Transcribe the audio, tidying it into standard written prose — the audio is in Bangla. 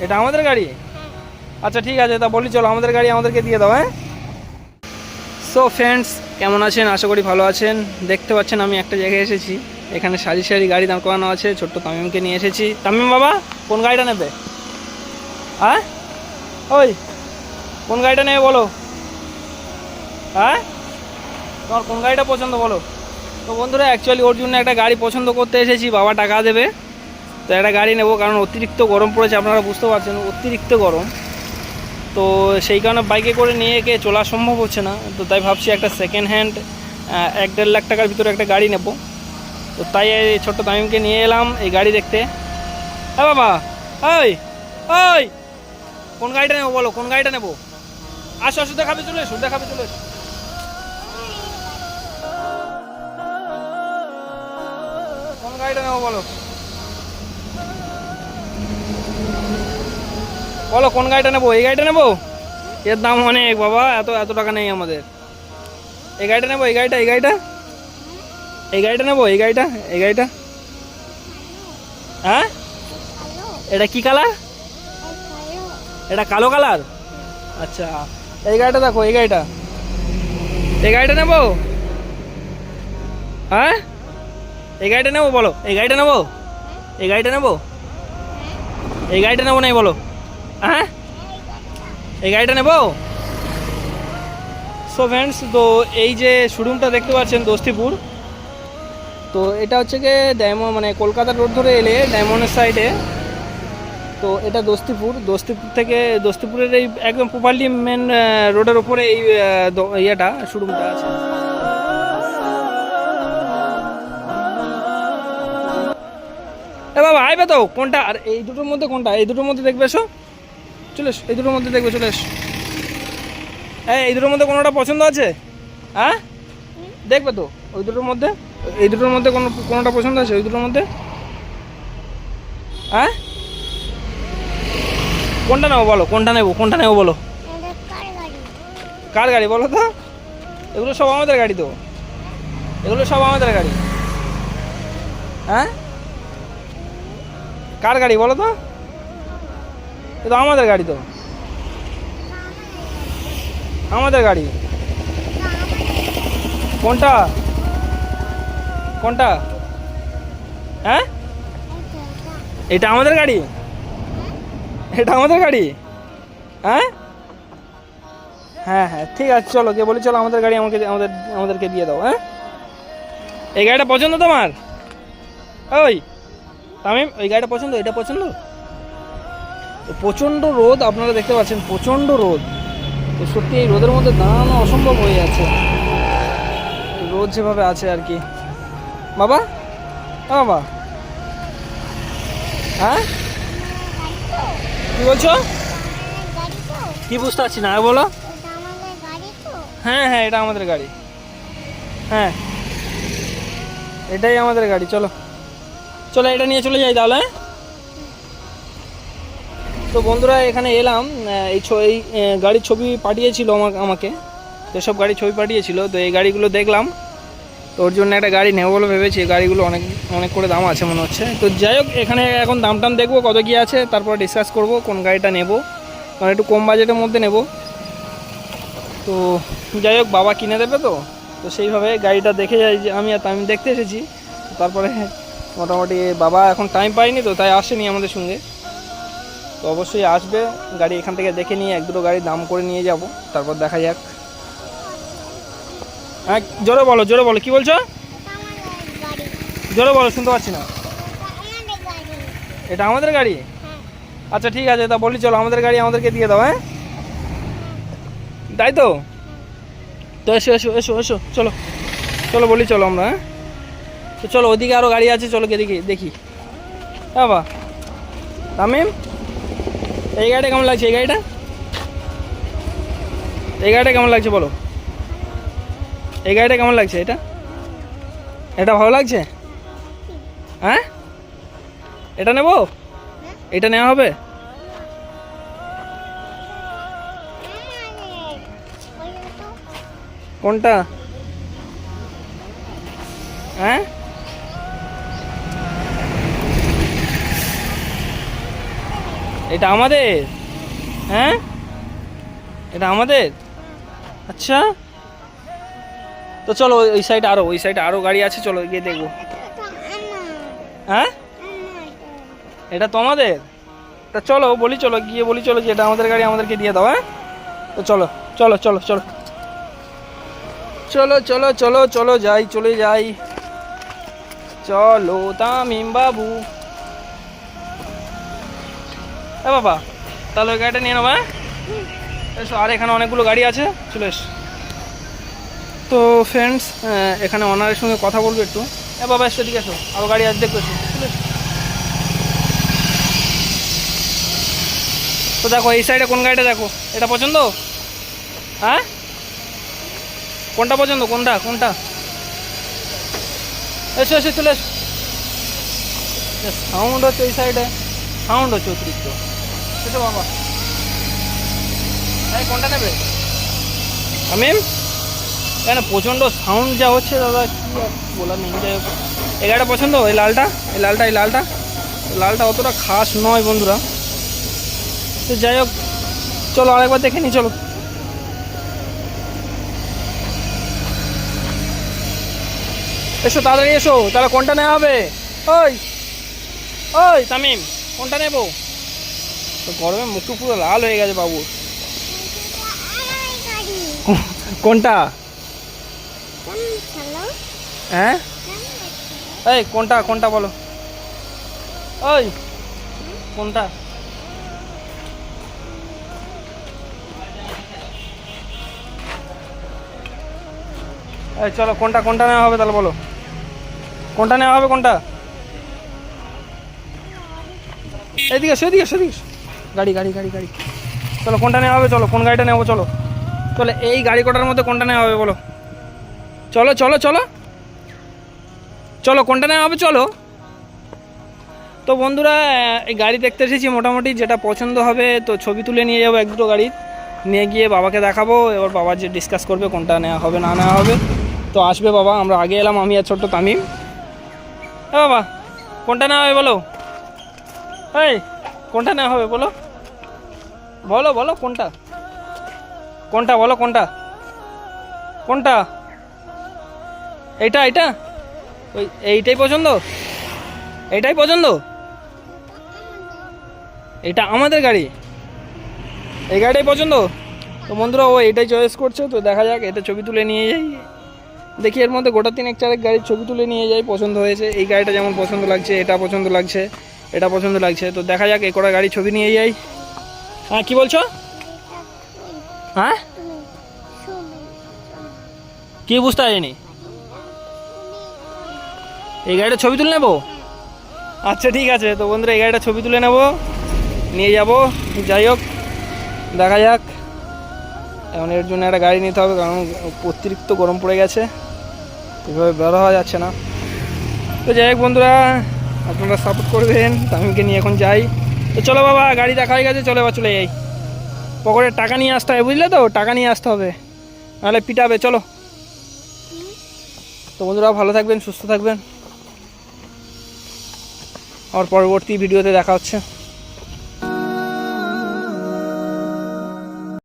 এটা আমাদের গাড়ি? আচ্ছা ঠিক আছে, তা বলি চলো আমাদের গাড়ি আমাদেরকে দিয়ে দাও। হ্যাঁ, সো ফ্রেন্ডস, কেমন আছেন? আশা করি ভালো আছেন। দেখতে পাচ্ছেন আমি একটা জায়গায় এসেছি, এখানে সারি সারি গাড়ি দাঁড় করানো আছে। ছোট্ট তামিমকে নিয়ে এসেছি। তামিম বাবা, কোন গাড়িটা নেবে? হ্যাঁ, ওই কোন গাড়িটা নেবে বলো? হ্যাঁ, তোমার কোন গাড়িটা পছন্দ বলো? তো বন্ধুরা, অ্যাকচুয়ালি ওর জন্য একটা গাড়ি পছন্দ করতে এসেছি, বাবা টাকা দেবে তো একটা গাড়ি নেবো, কারণ অতিরিক্ত গরম পড়েছে, আপনারা বুঝতে পারছেন অতিরিক্ত গরম। তো সেই কারণে বাইকে করে নিয়ে গিয়ে চলা সম্ভব হচ্ছে না, তো তাই ভাবছি একটা সেকেন্ড হ্যান্ড 1-1.5 লাখ টাকার ভিতরে একটা গাড়ি নেব। তো তাই এই ছোট্ট তামিমকে নিয়ে এলাম এই গাড়ি দেখতে। হ্যাঁ বাবা, ওই ওই কোন গাড়িটা নেবো বলো? কোন গাড়িটা নেবো? আসো আসো, দেখাবে চলে এসো, দেখাবে চলে এসো। কোন গাড়িটা নেবো বলো? বলো কোন গাড়িটা নেবো? এই গাড়িটা নেবো? এর দাম অনেক বাবা, এত এত টাকা নেই আমাদের। এই গাড়িটা নেবো, এই গাড়িটা, এই গাড়িটা, এই গাড়িটা নেবো, এই গাড়িটা, এই গাড়িটা। হ্যাঁ, এটা কি কালার? এটা কালো কালার। আচ্ছা, এই গাড়িটা দেখো, এই গাড়িটা, এই গাড়িটা নেবো। হ্যাঁ, এই গাড়িটা নেবো বলো? এই গাড়িটা নেবো, এই গাড়িটা নেবো, এই গাড়িটা নেবো নাই বলো? হ্যাঁ, এই গাড়িটা নেবো। সো ফ্রেন্ডস, তো এই যে শোরুমটা দেখতে পাচ্ছেন দোস্তিপুর, তো এটা হচ্ছে গিয়ে ডায়মন্ড, মানে কলকাতা রোড ধরে এলে ডায়মন্ডের সাইডে। তো এটা দোস্তিপুর, দোস্তিপুর থেকে দোস্তিপুরের এই একদম প্রপারলি মেন রোডের ওপরে এই ইয়েটা শোরুমটা আছে। এ বাবা আইবে তো, কোনটা? আর এই দুটোর মধ্যে কোনটা? এই দুটোর মধ্যে দেখবে, এসো চলে এসো, এই দুটোর মধ্যে দেখবে, চলে এসো। এই দুটোর মধ্যে কোনোটা পছন্দ আছে? হ্যাঁ, দেখবে তো ওই দুটোর মধ্যে, এই দুটোর মধ্যে কোনোটা পছন্দ আছে ওই দুটোর মধ্যে? হ্যাঁ, কোনটা নেবো বলো? কোনটা নেবো, কোনটা নেবো বলো? কার গাড়ি বলো তো? এগুলো সব আমাদের গাড়ি তো, এগুলো সব আমাদের গাড়ি। হ্যাঁ, কার গাড়ি বলো তো? এ তো আমাদের গাড়ি, তো আমাদের গাড়ি। কোনটা, কোনটা? হ্যাঁ, এটা আমাদের গাড়ি, এটা আমাদের গাড়ি। হ্যাঁ হ্যাঁ হ্যাঁ, ঠিক আছে চলো, কে বলি চলো আমাদের গাড়ি আমাদেরকে দিয়ে দাও। হ্যাঁ, এই গাড়িটা পছন্দ তোমার? ওই তামিম, ওই গাড়িটা পছন্দ? এটা পছন্দ? তো প্রচণ্ড রোদ, আপনারা দেখতে পাচ্ছেন প্রচণ্ড রোদ, তো সত্যি এই রোদের মধ্যে দাঁড়ানো অসম্ভব হয়ে যাচ্ছে, রোদ যেভাবে আছে আর কি। বাবা, বাবা, হ্যাঁ কি বলছো? কি বুঝতে পারছি না, বলো। হ্যাঁ হ্যাঁ, এটা আমাদের গাড়ি। হ্যাঁ, এটাই আমাদের গাড়ি। চলো চলো, এটা নিয়ে চলে যাই তাহলে। তো বন্ধুরা, এখানে এলাম, এই গাড়ির ছবি পাঠিয়েছিল আমাকে, তো সব গাড়ির ছবি পাঠিয়েছিল, তো এই গাড়িগুলো দেখলাম, তো ওর জন্য একটা গাড়ি নেবো বলে ভেবেছি। গাড়িগুলো অনেক অনেক করে দাম আছে মনে হচ্ছে। তো যাই হোক, এখানে এখন দাম টাম দেখবো কত কী আছে, তারপর ডিসকাস করবো কোন গাড়িটা নেব, কারণ একটু কম বাজেটের মধ্যে নেব। তো যাই হোক, বাবা কিনে দেবে তো, তো সেইভাবে গাড়িটা দেখে যাই যে আমি দেখতে এসেছি। তারপরে মোটামুটি বাবা এখন টাইম পাইনি, তো তাই আসেনি আমাদের সঙ্গে, তো অবশ্যই আসবে। গাড়ি এখান থেকে দেখে নিয়ে 1-2 গাড়ির দাম করে নিয়ে যাব, তারপর দেখা যাক। হ্যাঁ, জোরে বলো, জোরে বলো, কি বলছো? জোরে বলো, শুনতে পাচ্ছি না। এটা আমাদের গাড়ি? আচ্ছা ঠিক আছে, তা বলি চলো আমাদের গাড়ি আমাদেরকে দিয়ে দাও। হ্যাঁ, তাই তো। তো এসো এসো এসো এসো, চলো চলো বলি চলো আমরা। হ্যাঁ, তো চলো, ওদিকে আরও গাড়ি আছে, চলো দেখি দেখি। হ্যাঁ বাবা, তামিম, এই গাড়িটা কেমন লাগছে? এই গাড়িটা, এই গাড়িটা কেমন লাগছে বলো? এই গাড়িটা কেমন লাগছে? এটা, এটা ভালো লাগছে? হ্যাঁ, এটা নেবো, এটা নেওয়া হবে। কোনটা? হ্যাঁ, এটা আমাদের? হ্যাঁ, এটা আমাদের। আচ্ছা, তো চলো ওই সাইডে আরো গাড়ি আছে, চলো গিয়ে দেখবো। হ্যাঁ, এটা তো আমাদের। তা চলো বলি, চলো গিয়ে বলি, চলো যে এটা আমাদের গাড়ি, আমাদেরকে দিয়ে দাও। হ্যাঁ, তো চলো চলো চলো চলো চলো চলো চলো চলো যাই, চলে যাই। চলো তামিম বাবু। হ্যাঁ বাবা, তাহলে ওই গাড়িটা নিয়ে নেবো। হ্যাঁ, এসো। আর এখানে অনেকগুলো গাড়ি আছে, চলে এস। তো ফ্রেন্ডস, এখানে ওনারের সঙ্গে কথা বলবো একটু। হ্যাঁ বাবা, এসো, ঠিক আছে, আরও গাড়ি আছে, দেখবো, এসো, চলে এসো। তো দেখো এই সাইডে কোন গাড়িটা, দেখো এটা পছন্দ? হ্যাঁ, কোনটা পছন্দ, কোনটা কোনটা? এসো এসো, চলে এসো। সাউন্ড হচ্ছে এই সাইডে, সাউন্ড হচ্ছে অতিরিক্ত। এসো বাবা। হ্যাঁ, কোনটা নেবে আমিম? কেন প্রচণ্ড সাউন্ড যা হচ্ছে দাদা, কি আর বলার নেই। যাই হোক, এই গাড়িটা পছন্দ? এই লালটা, এই লালটা, এই লালটা। লালটা অতটা খাস নয় বন্ধুরা। তো যাই হোক, চলো আরেকবার দেখে নি, চলো। এসো তাড়াতাড়ি এসো, তাহলে কোনটা নেওয়া হবে? ওই ওই তামিম, কোনটা নেবো? তো গরমে মুখটু পুরো লাল হয়ে গেছে বাবু। কোনটা? হ্যাঁ, এই কোনটা কোনটা বলো, ওই কোনটা? এই চলো, কোনটা কোনটা নেওয়া হবে তাহলে বলো, কোনটা নেওয়া হবে, কোনটা? এদিকে এসো, এদিকে এসো, এদিকে এসো। গাড়ি গাড়ি গাড়ি গাড়ি, চলো কোনটা নেওয়া হবে, চলো কোন গাড়িটা নেবো, চলো। চলো এই গাড়ি কটার মধ্যে কোনটা নেওয়া হবে বলো, চলো চলো চলো চলো, কোনটা নেওয়া হবে, চলো। তো বন্ধুরা, এই গাড়ি দেখতে এসেছি, মোটামুটি যেটা পছন্দ হবে তো ছবি তুলে নিয়ে যাবো এক দুটো গাড়ি, নিয়ে গিয়ে বাবাকে দেখাবো। এবার বাবা যে ডিসকাস করবে কোনটা নেওয়া হবে না নেওয়া হবে। তো আসবে বাবা, আমরা আগে এলাম, আমি আর ছোট্ট তামিম। হ্যাঁ বাবা, কোনটা নেওয়া হবে বলো, এই কোনটা নেওয়া হবে বলো, বলো বলো কোনটা, কোনটা বলো, কোনটা কোনটা? এইটা এইটা, ওই এইটাই পছন্দ, এইটাই পছন্দ। এটা আমাদের গাড়ি, এই গাড়িটাই পছন্দ। তো বন্ধুরা, ও এটাই চয়েস করছে, তো দেখা যাক, এটা ছবি তুলে নিয়ে যাই। দেখি এর মধ্যে গোটা 3-4 গাড়ির ছবি তুলে নিয়ে যাই। পছন্দ হয়েছে, এই গাড়িটা যেমন পছন্দ লাগছে, এটা পছন্দ লাগছে, এটা পছন্দ লাগছে। তো দেখা যাক, এই কটা গাড়ি ছবি নিয়ে যাই। হ্যাঁ, কি বলছো? হ্যাঁ, কি বুঝতে পারিনি? এই গাড়িটা ছবি তুলে নেবো? আচ্ছা ঠিক আছে। তো বন্ধুরা, এই গাড়িটা ছবি তুলে নেব, নিয়ে যাব। যাই হোক, দেখা যাক। এখন এর জন্য একটা গাড়ি নিতে হবে, কারণ অতিরিক্ত গরম পড়ে গেছে, এভাবে বের হওয়া যাচ্ছে না। তো যাই হোক বন্ধুরা, আপনারা সাপোর্ট করবেন। তামিমকে নিয়ে এখন যাই। তো চলো বাবা, গাড়ি দেখা হয়ে গেছে, চলো এবার চলে যাই। পকেটের টাকা নিয়ে আসতে হবে, বুঝলে তো, টাকা নিয়ে আসতে হবে, নাহলে পিটাবে। চলো। তো বন্ধুরা, ভালো থাকবেন, সুস্থ থাকবেন। আর পরবর্তী ভিডিওতে দেখা হচ্ছে।